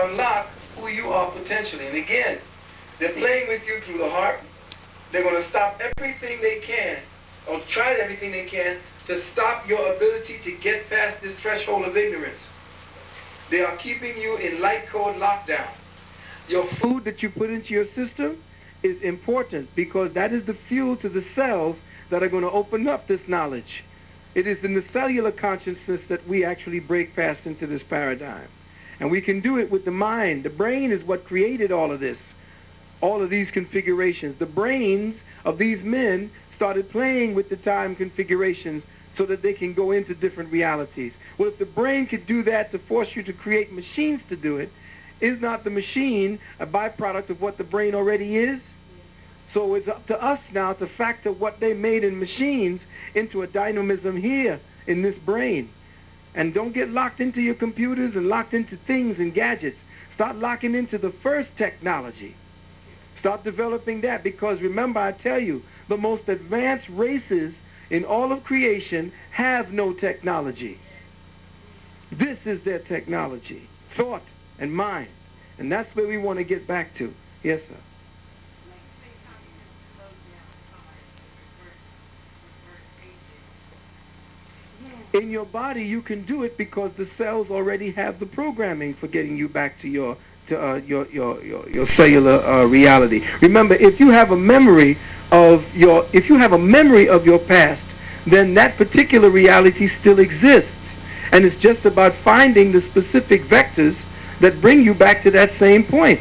unlock who you are potentially. And again, they're playing with you through the heart. They're going to stop everything they can, or try everything they can, to stop your ability to get past this threshold of ignorance. They are keeping you in light code lockdown. Your food that you put into your system is important because that is the fuel to the cells that are going to open up this knowledge. It is in the cellular consciousness that we actually break past into this paradigm. And we can do it with the mind. The brain is what created all of this, all of these configurations. The brains of these men started playing with the time configurations so that they can go into different realities. Well, if the brain could do that to force you to create machines to do it, is not the machine a byproduct of what the brain already is? So it's up to us now to factor what they made in machines into a dynamism here in this brain. And don't get locked into your computers and locked into things and gadgets. Start locking into the first technology. Start developing that, because remember, I tell you, the most advanced races in all of creation have no technology. This is their technology, thought and mind. And that's where we want to get back to. Yes, sir. In your body, you can do it because the cells already have the programming for getting you back to your cellular reality. Remember, if you have a memory of your past, then that particular reality still exists, and it's just about finding the specific vectors that bring you back to that same point.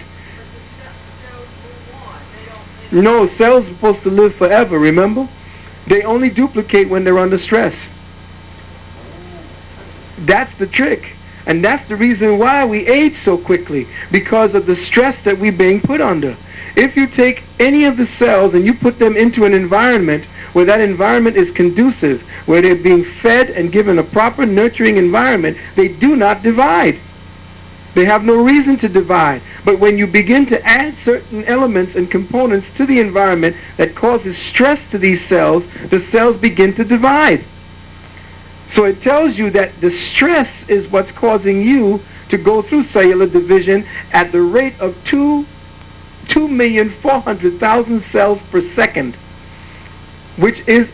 No, cells are supposed to live forever. Remember, they only duplicate when they're under stress. That's the trick. And that's the reason why we age so quickly, because of the stress that we're being put under. If you take any of the cells and you put them into an environment where that environment is conducive, where they're being fed and given a proper nurturing environment, they do not divide. They have no reason to divide. But when you begin to add certain elements and components to the environment that causes stress to these cells, the cells begin to divide. So it tells you that the stress is what's causing you to go through cellular division at the rate of 2,400,000 cells per second, which is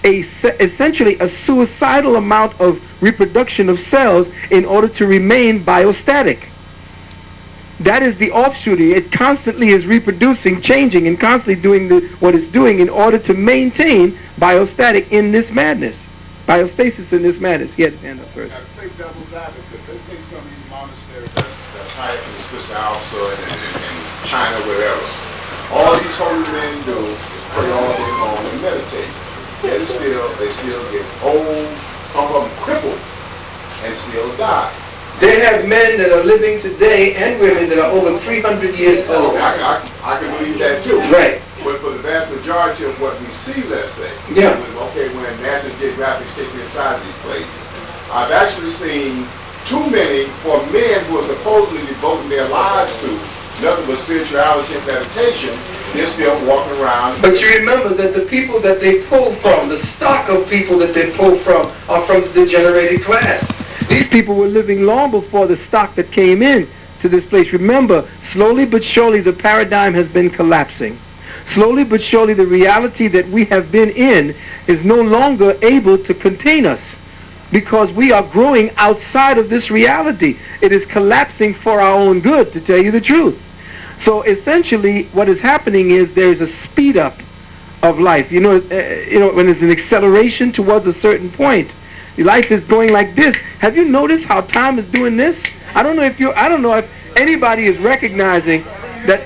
essentially a suicidal amount of reproduction of cells in order to remain biostatic. That is the offshooting. It constantly is reproducing, changing, and constantly doing what it's doing in order to maintain biostatic in this madness. Biostasis in this madness. He had his hand up first. I think devil's advocate. They take some of these monasteries that's high up in the Swiss Alps or in China, wherever. All these holy men do is pray all day long and meditate. Yet they still get old, some of them crippled, and still die. They have men that are living today and women that are over 300 years old. I can believe that too. Right. But for the vast majority of what we see, let's say, yeah. When National Geographic takes me inside these places, I've actually seen too many for men who are supposedly devoting their lives to nothing but spirituality and meditation. They're still walking around. But you remember that the people that they pull from, the stock of people that they pull from, are from the degenerated class. These people were living long before the stock that came in to this place. Remember, slowly but surely the paradigm has been collapsing. Slowly but surely the reality that we have been in is no longer able to contain us, because we are growing outside of this reality. It is collapsing for our own good, to tell you the truth. So essentially what is happening is there is a speed up of life. You know, when there's an acceleration towards a certain point, life is going like this. Have you noticed how time is doing this? I don't know if anybody is recognizing that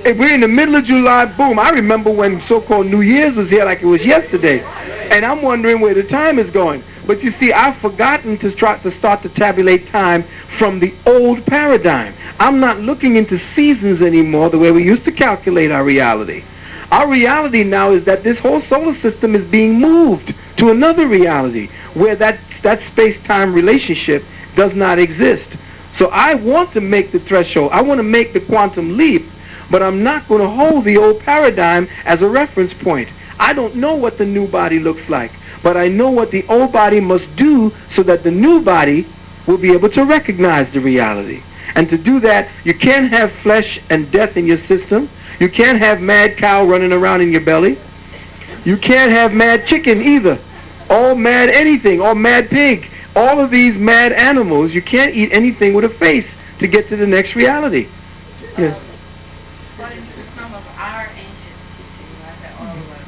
we're in the middle of July. Boom! I remember when so-called New Year's was here like it was yesterday, and I'm wondering where the time is going. But you see, I've forgotten to start to tabulate time from the old paradigm. I'm not looking into seasons anymore the way we used to calculate our reality. Our reality now is that this whole solar system is being moved to another reality where that space-time relationship does not exist. So I want to make the threshold. I want to make the quantum leap, but I'm not going to hold the old paradigm as a reference point. I don't know what the new body looks like, but I know what the old body must do so that the new body will be able to recognize the reality. And to do that, you can't have flesh and death in your system. You can't have mad cow running around in your belly. You can't have mad chicken either. Or mad anything, or mad pig. All of these mad animals, you can't eat anything with a face to get to the next reality. Yeah. According to some of our ancient teaching, I said all of us,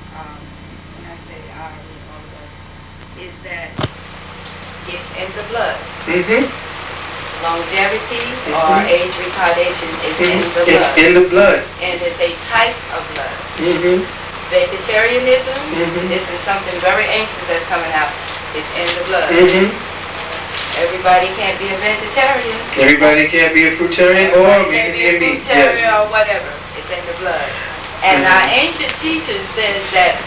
when I say our, all of us, is that it's in the blood. Mm-hmm. Longevity or age retardation is in the blood. It's in the blood. And it's a type of blood. Mm-hmm. Vegetarianism, this is something very ancient that's coming out. It's in the blood. Mm-hmm. Everybody can't be a vegetarian. Everybody can't be a fruitarian or vegan meat. Fruitarian Yes. or whatever. It's in the blood. And our ancient teachers says that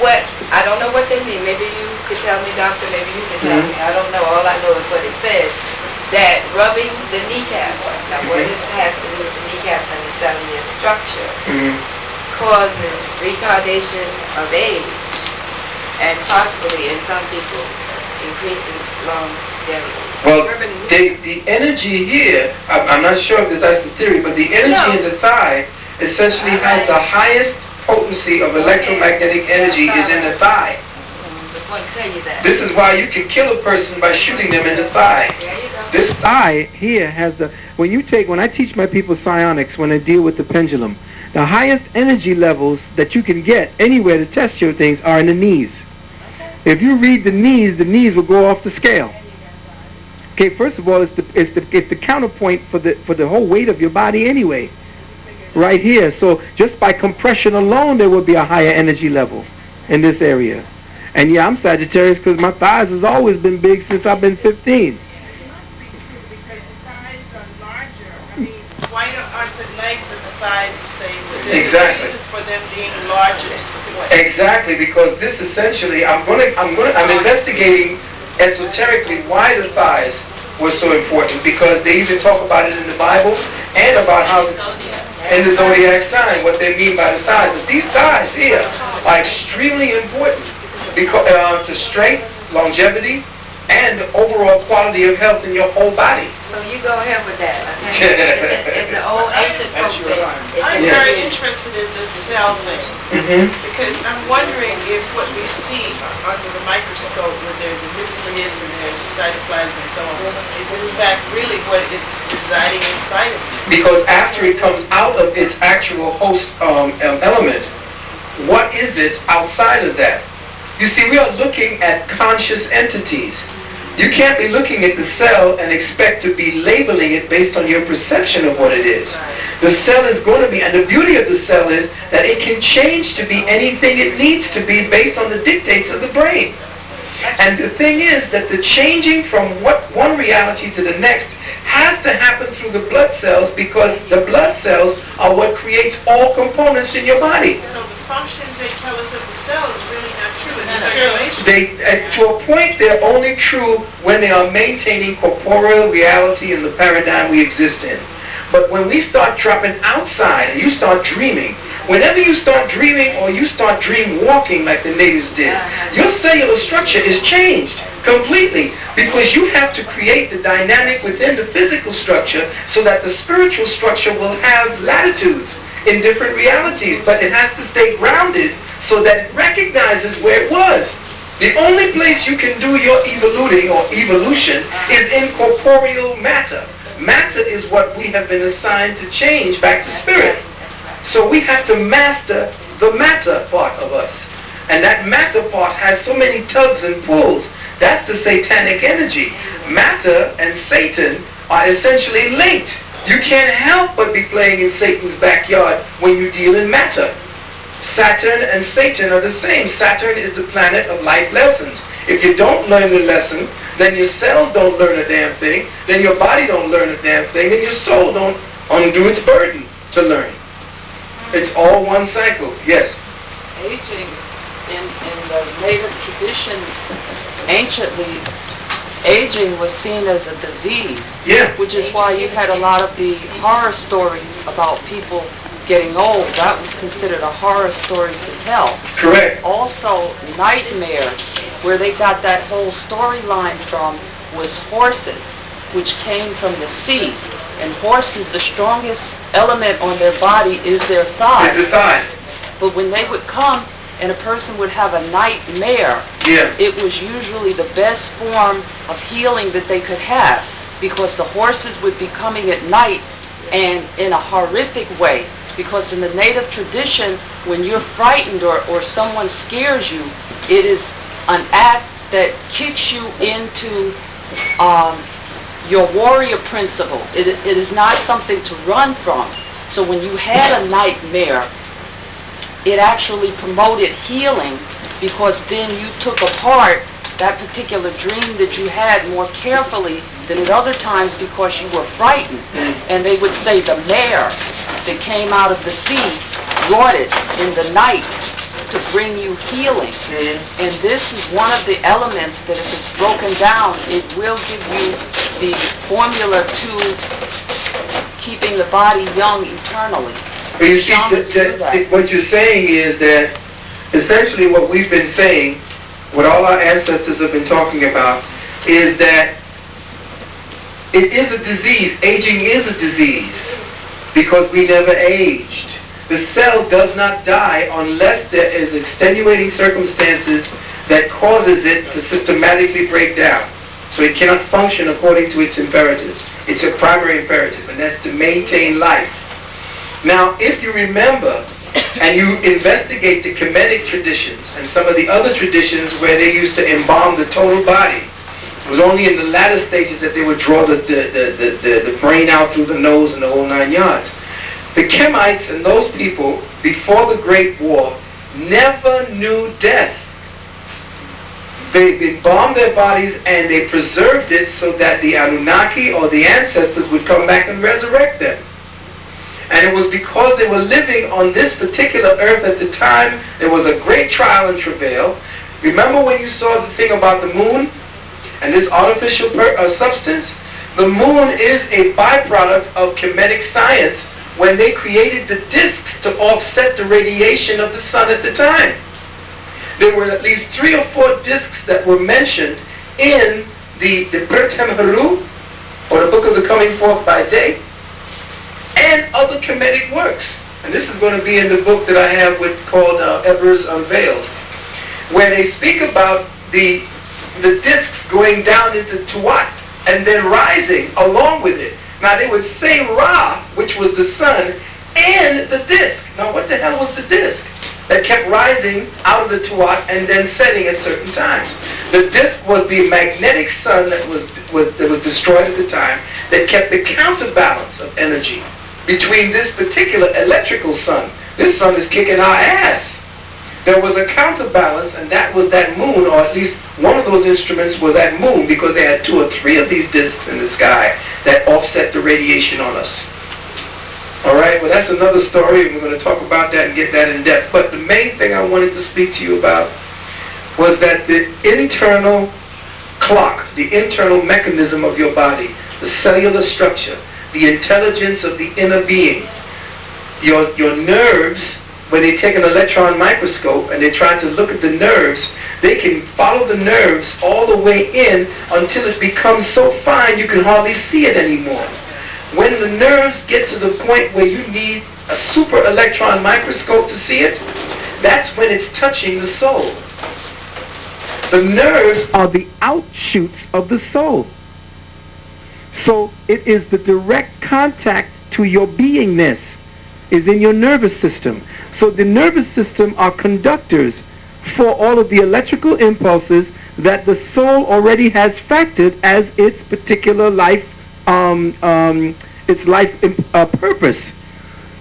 what, I don't know what they mean. Maybe you could tell me, doctor, maybe you could tell me. I don't know. All I know is what it says. That rubbing the kneecaps, now what this has to do with the kneecaps and the 7-year structure, causes retardation of age and possibly in some people increases longevity. Well, the energy here, I'm not sure if that's the theory, but the energy in the thigh essentially has the highest potency of electromagnetic energy is in the thigh. Just want to tell you that. This is why you can kill a person by shooting them in the thigh. There you go. This thigh here has the, when I teach my people psionics, when I deal with the pendulum, the highest energy levels that you can get anywhere to test your things are in the knees. If you read the knees will go off the scale. Okay, first of all, it's the counterpoint for the whole weight of your body anyway. Right here. So just by compression alone, there would be a higher energy level in this area. And yeah, I'm Sagittarius because my thighs has always been big since I've been 15. Why aren't the legs and the thighs the same? Exactly. The reason for them being larger to support. Exactly, because this essentially, I'm investigating esoterically why the thighs were so important, because they even talk about it in the Bible and about how in the zodiac sign what they mean by the thighs. But these thighs here are extremely important because to strength, longevity, and the overall quality of health in your whole body. So you go ahead with that. Okay? It's the old ancient folks say. I'm very interested in this cell thing because I'm wondering if what we see under the microscope, where there's a nucleus and there's a cytoplasm and so on, is in fact really what is residing inside of it. Because after it comes out of its actual host element, what is it outside of that? You see, we are looking at conscious entities. You can't be looking at the cell and expect to be labeling it based on your perception of what it is. The cell is going to be, and the beauty of the cell is that it can change to be anything it needs to be based on the dictates of the brain. And the thing is that the changing from one reality to the next has to happen through the blood cells, because the blood cells are what creates all components in your body. So the functions they tell us of the cell is really not true. It's To a point, they're only true when they are maintaining corporeal reality in the paradigm we exist in. But when we start dropping outside and you start dreaming, whenever you start dreaming or you start dream walking like the natives did, your cellular structure is changed completely, because you have to create the dynamic within the physical structure so that the spiritual structure will have latitudes in different realities, but it has to stay grounded so that it recognizes where it was. The only place you can do your evoluting or evolution is in corporeal matter. Matter is what we have been assigned to change back to spirit. So we have to master the matter part of us. And that matter part has so many tugs and pulls. That's the satanic energy. Matter and Satan are essentially linked. You can't help but be playing in Satan's backyard when you deal in matter. Saturn and Satan are the same. Saturn is the planet of life lessons. If you don't learn the lesson, then your cells don't learn a damn thing, then your body don't learn a damn thing, and your soul don't undo its burden to learn. It's all one cycle. Yes? Aging, in the native tradition, anciently, aging was seen as a disease. Yeah. Which is why you had a lot of the horror stories about people getting old. That was considered a horror story to tell. Correct. Also, nightmare, where they got that whole storyline from, was horses, which came from the sea. And horses, the strongest element on their body is their thigh. It's the thigh. But when they would come and a person would have a nightmare, Yeah. it was usually the best form of healing that they could have, because the horses would be coming at night and in a horrific way. Because in the native tradition, when you're frightened or someone scares you, it is an act that kicks you into your warrior principle. It is not something to run from. So when you had a nightmare, it actually promoted healing, because then you took apart that particular dream that you had more carefully than at other times because you were frightened. And they would say the mare that came out of the sea brought it in the night to bring you healing. And this is one of the elements that if it's broken down, it will give you the formula to keeping the body young eternally. But you see, what you're saying is that essentially what we've been saying, what all our ancestors have been talking about, is that it is a disease. Aging is a disease because we never aged. The cell does not die unless there is extenuating circumstances that causes it to systematically break down. So it cannot function according to its imperatives. It's a primary imperative, and that's to maintain life. Now, if you remember, and you investigate the Kemetic traditions and some of the other traditions where they used to embalm the total body, it was only in the latter stages that they would draw the brain out through the nose and the whole 9 yards. The Kemites and those people, before the Great War, never knew death. They embalmed their bodies and they preserved it so that the Anunnaki or the ancestors would come back and resurrect them. And it was because they were living on this particular earth at the time, there was a great trial and travail. Remember when you saw the thing about the moon and this artificial substance? The moon is a byproduct of Kemetic science when they created the disks to offset the radiation of the sun at the time. There were at least 3 or 4 disks that were mentioned in the Bertem Haru, or the Book of the Coming Forth by Day, and other Kemetic works. And this is going to be in the book that I have called Evers Unveiled, where they speak about the disks going down into Tuat and then rising along with it. Now they would say Ra, which was the sun, and the disk. Now what the hell was the disk that kept rising out of the Tuat and then setting at certain times? The disk was the magnetic sun that was destroyed at the time that kept the counterbalance of energy between this particular electrical sun. This sun is kicking our ass. There was a counterbalance, and that was that moon, or at least one of those instruments was that moon, because they had 2 or 3 of these disks in the sky that offset the radiation on us. All right, well that's another story, and we're going to talk about that and get that in depth. But the main thing I wanted to speak to you about was that the internal clock, the internal mechanism of your body, the cellular structure, the intelligence of the inner being, your nerves, when they take an electron microscope and they try to look at the nerves, they can follow the nerves all the way in until it becomes so fine you can hardly see it anymore. When the nerves get to the point where you need a super electron microscope to see it, that's when it's touching the soul. The nerves are the outshoots of the soul. So it is the direct contact to your beingness is in your nervous system. So the nervous system are conductors for all of the electrical impulses that the soul already has factored as its particular life, purpose.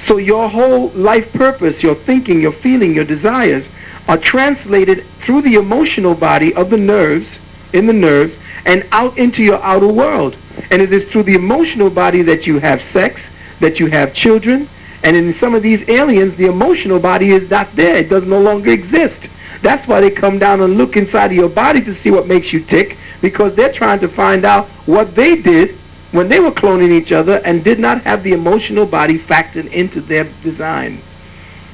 So your whole life purpose, your thinking, your feeling, your desires are translated through the emotional body of the nerves, in the nerves, and out into your outer world. And it is through the emotional body that you have sex, that you have children, and in some of these aliens, the emotional body is not there. It does no longer exist. That's why they come down and look inside of your body to see what makes you tick, because they're trying to find out what they did when they were cloning each other and did not have the emotional body factored into their design.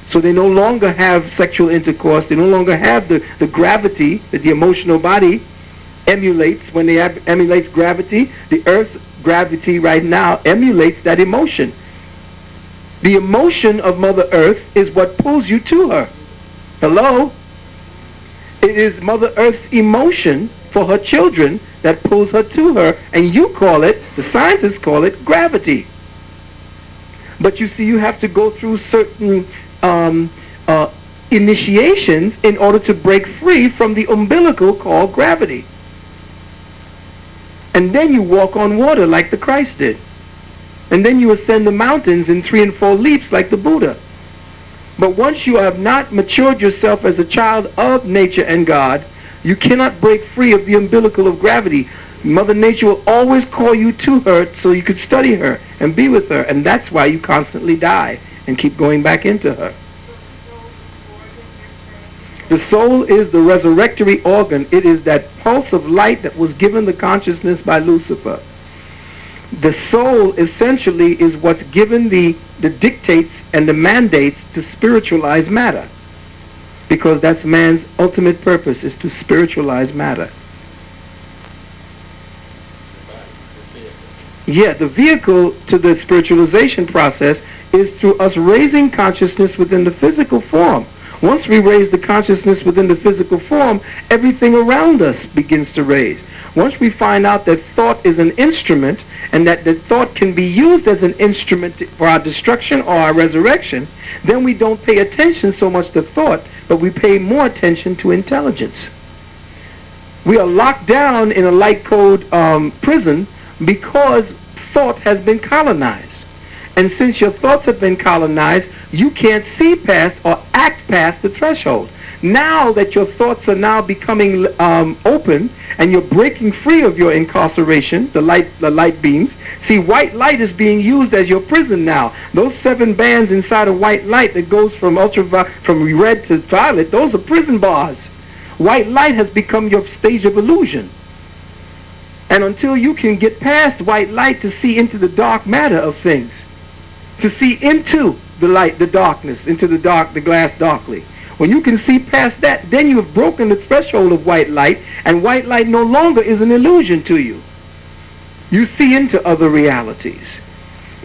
So they no longer have sexual intercourse. They no longer have the gravity that the emotional body emulates. When they emulates gravity, the earth gravity right now emulates that emotion. The emotion of Mother Earth is what pulls you to her. Hello? It is Mother Earth's emotion for her children that pulls her to her, and you call it, the scientists call it, gravity. But you see, you have to go through certain initiations in order to break free from the umbilical called gravity. And then you walk on water like the Christ did. And then you ascend the mountains in 3 and 4 leaps like the Buddha. But once you have not matured yourself as a child of nature and God, you cannot break free of the umbilical of gravity. Mother Nature will always call you to her so you could study her and be with her. And that's why you constantly die and keep going back into her. The soul is the resurrectory organ. It is that pulse of light that was given the consciousness by Lucifer. The soul essentially is what's given the dictates and the mandates to spiritualize matter. Because that's man's ultimate purpose, is to spiritualize matter. Yeah, the vehicle to the spiritualization process is through us raising consciousness within the physical form. Once we raise the consciousness within the physical form, everything around us begins to raise. Once we find out that thought is an instrument, and that the thought can be used as an instrument for our destruction or our resurrection, then we don't pay attention so much to thought, but we pay more attention to intelligence. We are locked down in a light code prison because thought has been colonized. And since your thoughts have been colonized, you can't see past or act past the threshold. Now that your thoughts are now becoming open and you're breaking free of your incarceration, the light beams. See, white light is being used as your prison now. Those 7 bands inside of white light that goes from red to violet, those are prison bars. White light has become your stage of illusion. And until you can get past white light to see into the dark matter of things, to see into the light, the darkness, into the glass darkly. When you can see past that, then you have broken the threshold of white light, and white light no longer is an illusion to you. You see into other realities.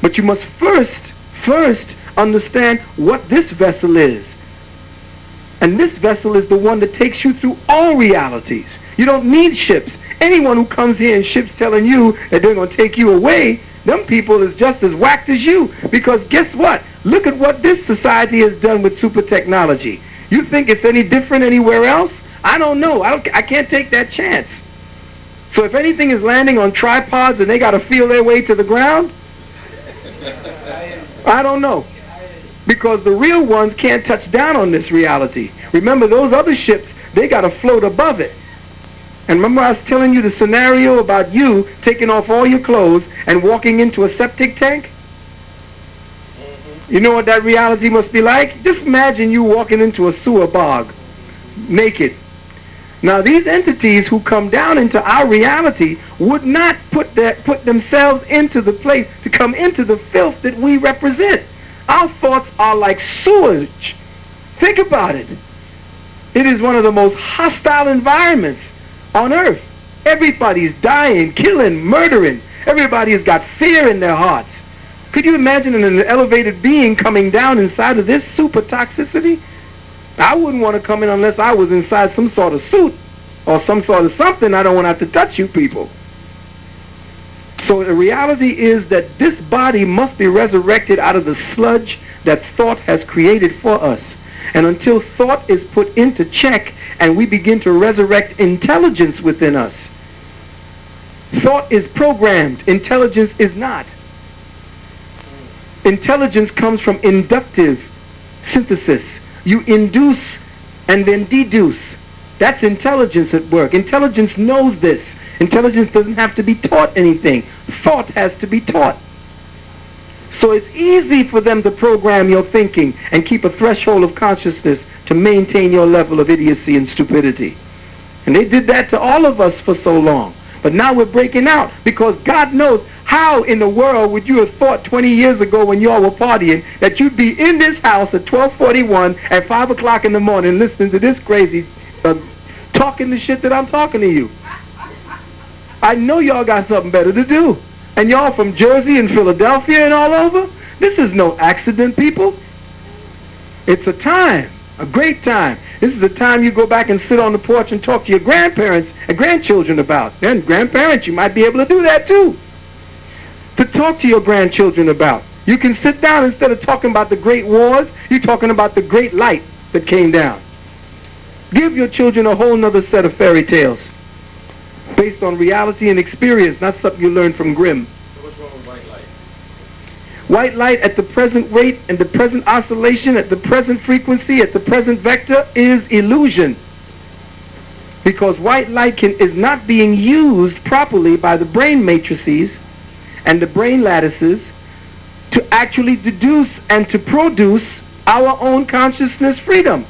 But you must first understand what this vessel is. And this vessel is the one that takes you through all realities. You don't need ships. Anyone who comes here in ships telling you that they're going to take you away, them people is just as whacked as you. Because guess what? Look at what this society has done with super technology. You think it's any different anywhere else? I don't know. I can't take that chance. So if anything is landing on tripods and they got to feel their way to the ground, I don't know. Because the real ones can't touch down on this reality. Remember, those other ships, they got to float above it. And remember I was telling you the scenario about you taking off all your clothes and walking into a septic tank? You know what that reality must be like? Just imagine you walking into a sewer bog, naked. Now these entities who come down into our reality would not put themselves into the place to come into the filth that we represent. Our thoughts are like sewage. Think about it. It is one of the most hostile environments on earth. Everybody's dying, killing, murdering. Everybody has got fear in their hearts. Could you imagine an elevated being coming down inside of this super toxicity? I wouldn't want to come in unless I was inside some sort of suit or some sort of something. I don't want to have to touch you people. So the reality is that this body must be resurrected out of the sludge that thought has created for us. And until thought is put into check and we begin to resurrect intelligence within us. Thought is programmed. Intelligence is not. Intelligence comes from inductive synthesis. You induce and then deduce. That's intelligence at work. Intelligence knows this. Intelligence doesn't have to be taught anything. Thought has to be taught. So it's easy for them to program your thinking and keep a threshold of consciousness to maintain your level of idiocy and stupidity. And they did that to all of us for so long. But now we're breaking out because God knows how in the world would you have thought 20 years ago when y'all were partying that you'd be in this house at 12:41 at 5 o'clock in the morning listening to this crazy talking the shit that I'm talking to you. I know y'all got something better to do. And y'all from Jersey and Philadelphia and all over? This is no accident, people. It's a time, a great time. This is the time you go back and sit on the porch and talk to your grandparents and grandchildren about. And grandparents, you might be able to do that too. To talk to your grandchildren about. You can sit down, instead of talking about the great wars, you're talking about the great light that came down. Give your children a whole nother set of fairy tales based on reality and experience, not something you learn from Grimm. So what's wrong with white light? White light at the present rate and the present oscillation, at the present frequency, at the present vector is illusion. Because white light is not being used properly by the brain matrices and the brain lattices to actually deduce and to produce our own consciousness freedom.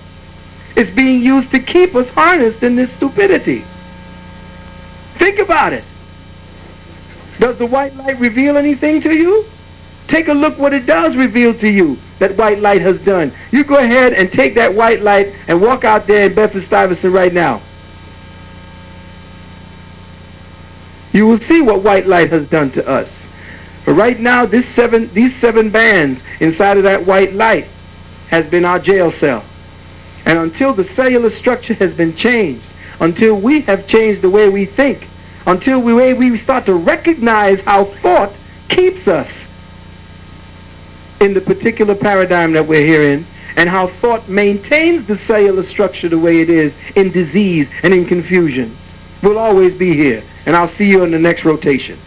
It's being used to keep us harnessed in this stupidity. Think about it. Does the white light reveal anything to you? Take a look what it does reveal to you, that white light has done. You go ahead and take that white light and walk out there in Bedford-Stuyvesant right now. You will see what white light has done to us. But right now, these seven bands inside of that white light has been our jail cell. And until the cellular structure has been changed, until we have changed the way we think, until we start to recognize how thought keeps us in the particular paradigm that we're here in, and how thought maintains the cellular structure the way it is in disease and in confusion, we'll always be here. And I'll see you in the next rotation.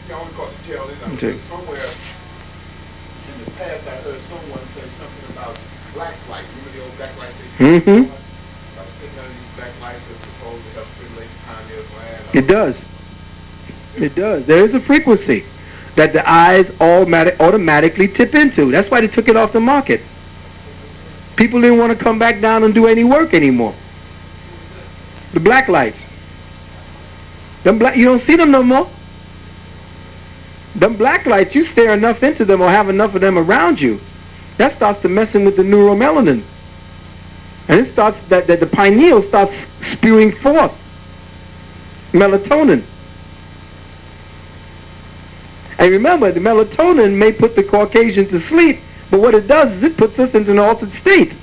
I want to call the tail end. Okay. Somewhere in the past, I heard someone say something about black light. Remember the old black light? Mm-hmm. About sitting under these black lights that supposed to help stimulate the pineal gland. It does. It does. There is a frequency that the eyes automatically tip into. That's why they took it off the market. People didn't want to come back down and do any work anymore. The black lights. You don't see them no more. Them black lights, you stare enough into them or have enough of them around you, that starts to messing with the neuromelanin. And it starts, that the pineal starts spewing forth melatonin. And remember, the melatonin may put the Caucasian to sleep, but what it does is it puts us into an altered state.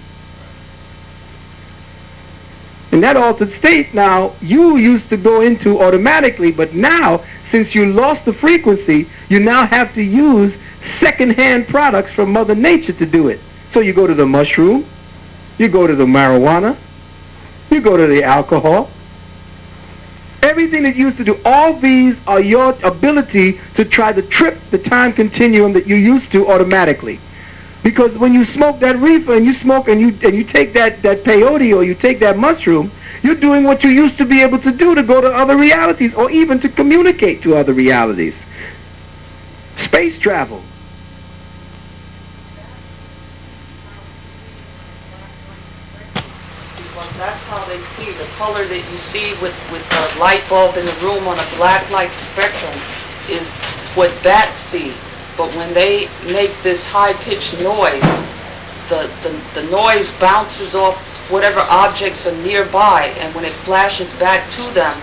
In that altered state now, you used to go into automatically, but now, since you lost the frequency, you now have to use second-hand products from Mother Nature to do it. So you go to the mushroom, you go to the marijuana, you go to the alcohol. Everything that you used to do, all these are your ability to try to trip the time continuum that you used to automatically. Because when you smoke that reefer and you smoke and you take that peyote or you take that mushroom, you're doing what you used to be able to do to go to other realities or even to communicate to other realities. Space travel. Because that's how they see the color that you see with the light bulb in the room on a black light spectrum is what bats see. But when they make this high-pitched noise, the noise bounces off whatever objects are nearby, and when it flashes back to them,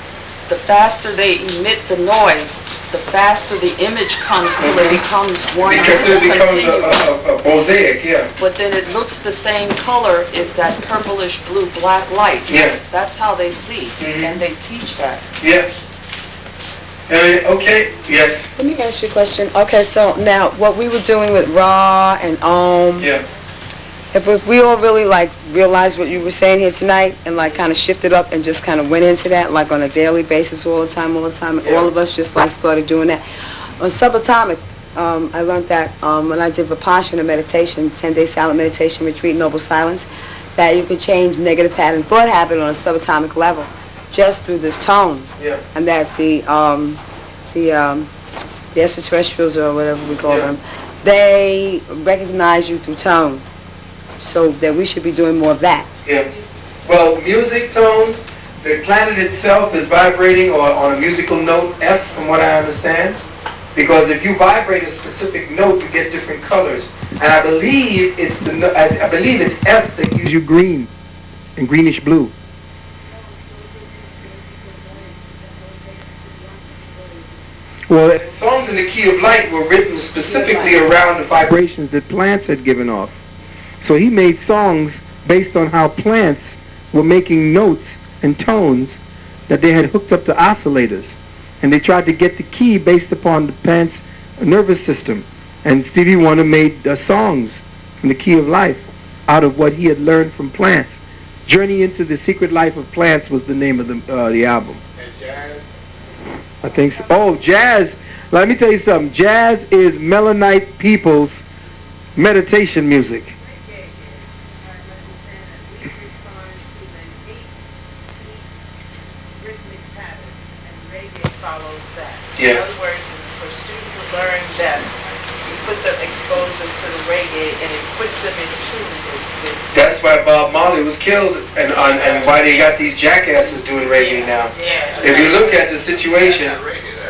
the faster they emit the noise, the faster the image comes till it becomes one Because it becomes continuous. a mosaic, yeah. But then it looks the same color as that purplish blue black light. Yes. That's how they see, Mhm. and they teach that. Yes. Okay, yes. Let me ask you a question. Okay, so now what we were doing with Ra and Yeah. if we all really like realized what you were saying here tonight and like kind of shifted up and just kind of went into that like on a daily basis all the time, Yeah. all of us just like started doing that. On subatomic, I learned that when I did Vipassana meditation, 10-day silent meditation retreat, Noble Silence, that you could change negative pattern thought habit on a subatomic level just through this tone. Yeah. And that the extraterrestrials or whatever we call Yeah. them, they recognize you through tone. So that we should be doing more of that. Yeah. Well, music tones, the planet itself is vibrating on a musical note F, from what I understand. Because if you vibrate a specific note, you get different colors. And I believe it's I believe it's F that gives you green and greenish blue. Well, songs in the key of light were written specifically around the vibrations that plants had given off. So he made songs based on how plants were making notes and tones that they had hooked up to oscillators. And they tried to get the key based upon the plant's nervous system. And Stevie Wonder made songs in the key of life out of what he had learned from plants. Journey into the Secret Life of Plants was the name of the album. And jazz? I think so. Oh, jazz. Let me tell you something. Jazz is Melaninite people's meditation music. Follows that. Yeah. In other words, for students to learn best, you put them, expose them to the reggae, and it puts them in tune with That's why Bob Marley was killed, and why they got these jackasses doing reggae now. Yeah. If you look at the situation,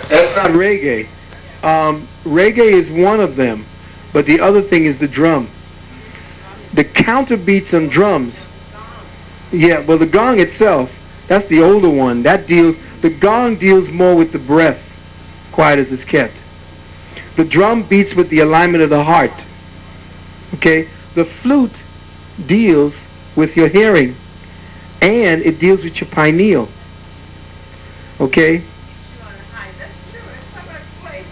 that's not reggae. Reggae is one of them, but the other thing is the drum. The counter beats on drums. Yeah, well, the gong itself, that's the older one. The gong deals more with the breath, quiet as it's kept. The drum beats with the alignment of the heart. Okay? The flute deals with your hearing, and it deals with your pineal. Okay? That's true.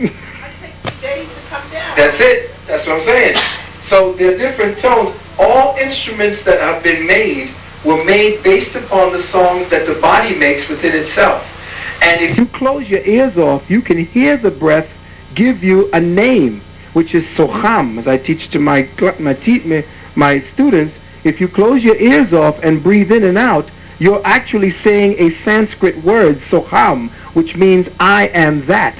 I take 3 days to come down. That's it. That's what I'm saying. So there are different tones. All instruments that have been made were made based upon the songs that the body makes within itself. And if you close your ears off, you can hear the breath give you a name, which is Soham. As I teach to my students, if you close your ears off and breathe in and out, you're actually saying a Sanskrit word, Soham, which means I am that.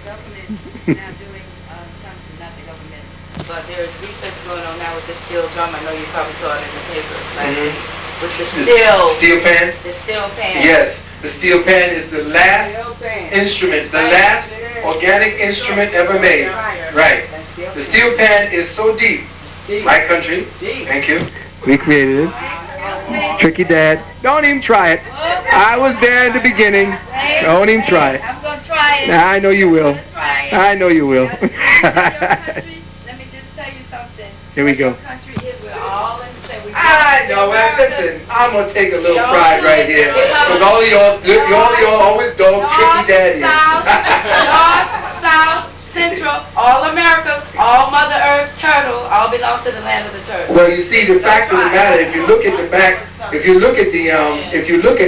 The government is now doing something, not the government, but there is research going on now with the steel drum. I know you probably saw it in the papers last week. With the Steel pan? The steel pan. Yes, the steel pan is the last instrument, the last organic instrument ever made. Right. The steel pan is so deep. My country. Thank you. We created it. Tricky Dad. Don't even try it. I was there in the beginning. Don't even try it. I'm going to try it. I know you will. I know you will. Let me just tell you something. Here we go. Your country is, we're all in the same. I know, man. Listen, I'm gonna take a little pride right here, because all of y'all always dog Tricky Daddy. North, South, Central, all America, all Mother Earth, turtle, all belong to the land of the turtle. Well, you see, the fact of the matter, if you look at the back, if you look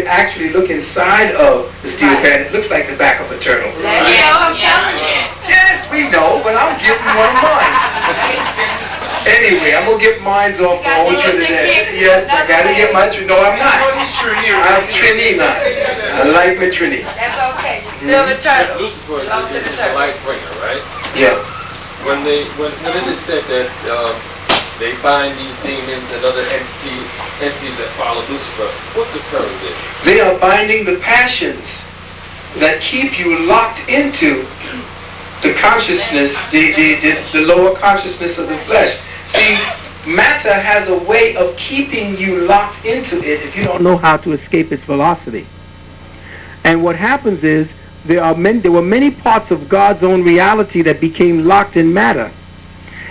actually look inside of the steel pan, it looks like the back of a turtle. I'm telling you. Yes, we know, but I'm getting one of mine. Anyway, I'm gonna get mine off for old Trinidad. Yes, I gotta get my Trinidad. No, I'm not. I'm Trinidad. I like my Trinidad. That's okay. You're still a turtle. Lucifer Belong to the is the turtle. light bringer, right? Yeah. When it is said that they bind these demons and other entities that follow Lucifer, what's occurring there? They are binding the passions that keep you locked into the consciousness, the lower consciousness of the flesh. See, matter has a way of keeping you locked into it if you don't know how to escape its velocity. And what happens is, there were many parts of God's own reality that became locked in matter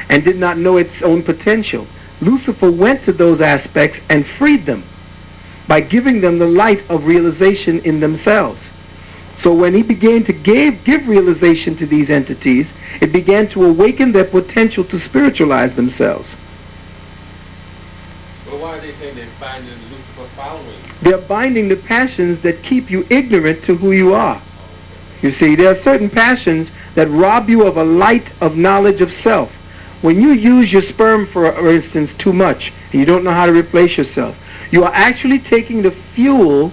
and did not know its own potential. Lucifer went to those aspects and freed them by giving them the light of realization in themselves. So when he began to give realization to these entities, it began to awaken their potential to spiritualize themselves. But why are they saying they're binding Lucifer following? They're binding the passions that keep you ignorant to who you are. You see, there are certain passions that rob you of a light of knowledge of self. When you use your sperm, for instance, too much, and you don't know how to replace yourself, you are actually taking the fuel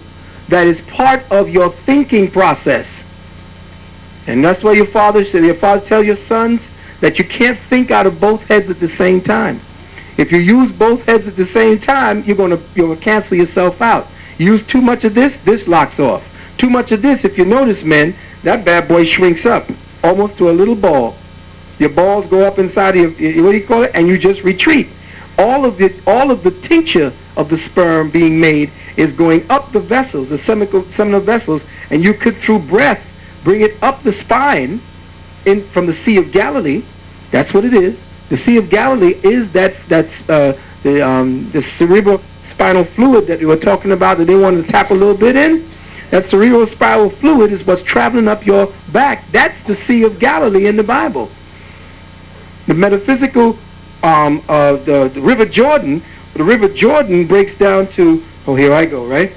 that is part of your thinking process. And that's why your father tell your sons that you can't think out of both heads at the same time. If you use both heads at the same time, you're going to cancel yourself out. You use too much of this locks off. Too much of this, if you notice, men, that bad boy shrinks up almost to a little ball. Your balls go up inside of your, what do you call it? And you just retreat. All of the tincture of the sperm being made is going up the vessels, the seminal vessels, and you could, through breath, bring it up the spine from the Sea of Galilee. That's what it is. The Sea of Galilee is the cerebral spinal fluid that we were talking about that they wanted to tap a little bit in. That cerebral spinal fluid is what's traveling up your back. That's the Sea of Galilee in the Bible. The metaphysical, the River Jordan, the River Jordan breaks down to, oh, here I go, right?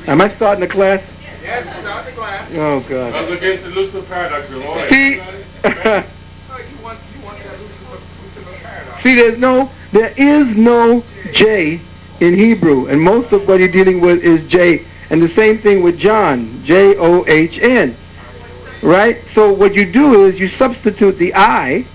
Am I starting the class? Yes, start the class. Oh, God. I was against the Lucifer paradox. See, You want that Lucifer paradox. see, there is no J in Hebrew, and most of what you're dealing with is J, and the same thing with John, John, right? So what you do is you substitute the I,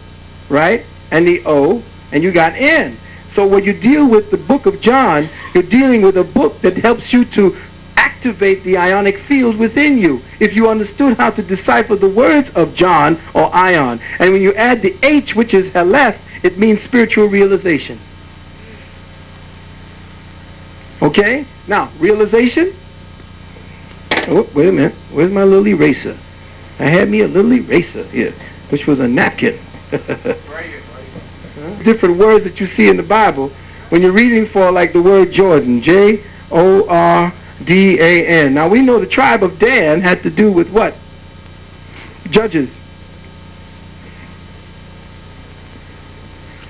right, and the O, and you got N. So when you deal with the book of John, you're dealing with a book that helps you to activate the ionic field within you. If you understood how to decipher the words of John or ion, and when you add the H, which is Heleth, it means spiritual realization. Okay? Now, realization. Oh, wait a minute. Where's my little eraser? I had me a little eraser here, which was a napkin. Different words that you see in the Bible when you're reading for, like, the word Jordan, Jordan. Now we know the tribe of Dan had to do with what? Judges.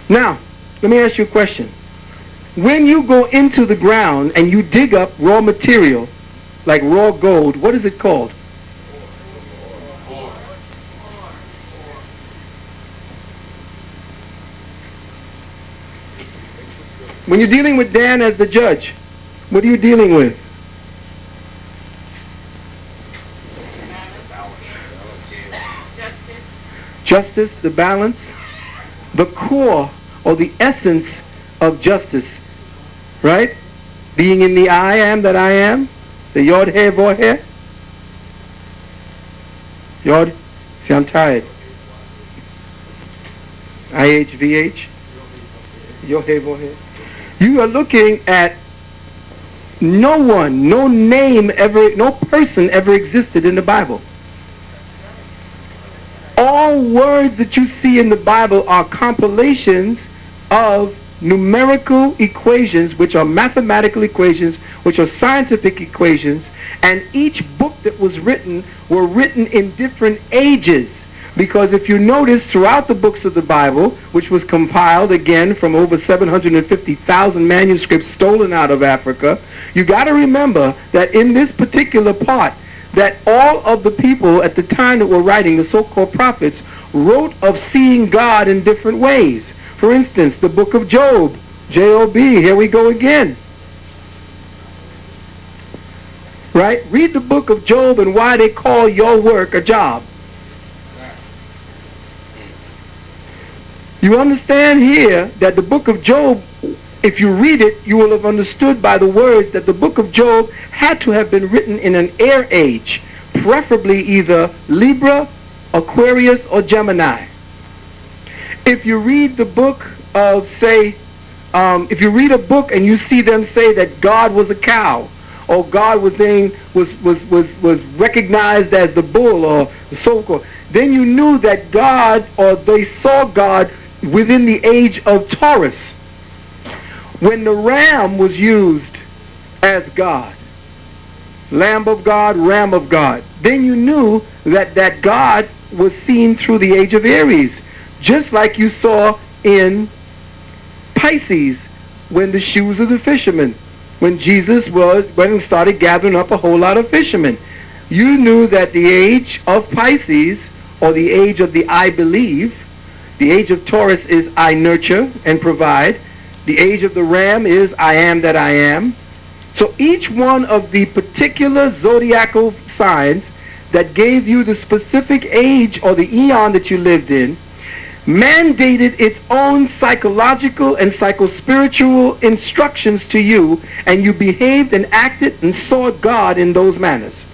Now, let me ask you a question. When you go into the ground and you dig up raw material, like raw gold, what is it called? When you're dealing with Dan as the judge, what are you dealing with? Justice, the balance, the core or the essence of justice, right? Being in the I am that I am, the Yod He Vah He. Yod, see, I'm tired. IHVH, Yod He Vah He. You are looking at no one, no name ever, no person ever existed in the Bible. All words that you see in the Bible are compilations of numerical equations, which are mathematical equations, which are scientific equations, and each book that was written were written in different ages. Because if you notice throughout the books of the Bible, which was compiled again from over 750,000 manuscripts stolen out of Africa, you got to remember that in this particular part, that all of the people at the time that were writing, the so-called prophets, wrote of seeing God in different ways. For instance, the book of Job, J-O-B, here we go again. Right? Read the book of Job and why they call your work a job. You understand here that the book of Job, if you read it, you will have understood by the words that the book of Job had to have been written in an air age, preferably either Libra, Aquarius, or Gemini. If you read the book of, say, if you read a book and you see them say that God was a cow, or God was recognized as the bull, or the so-called, then you knew that God, or they saw God within the age of Taurus, when the ram was used as God. Lamb of God, Ram of God. Then you knew that God was seen through the age of Aries, just like you saw in Pisces, when the shoes of the fishermen, when Jesus went and started gathering up a whole lot of fishermen. You knew that the age of Pisces, or the age of the I believe, the age of Taurus is I nurture and provide. The age of the ram is I am that I am. So each one of the particular zodiacal signs that gave you the specific age or the eon that you lived in mandated its own psychological and psychospiritual instructions to you, and you behaved and acted and saw God in those manners.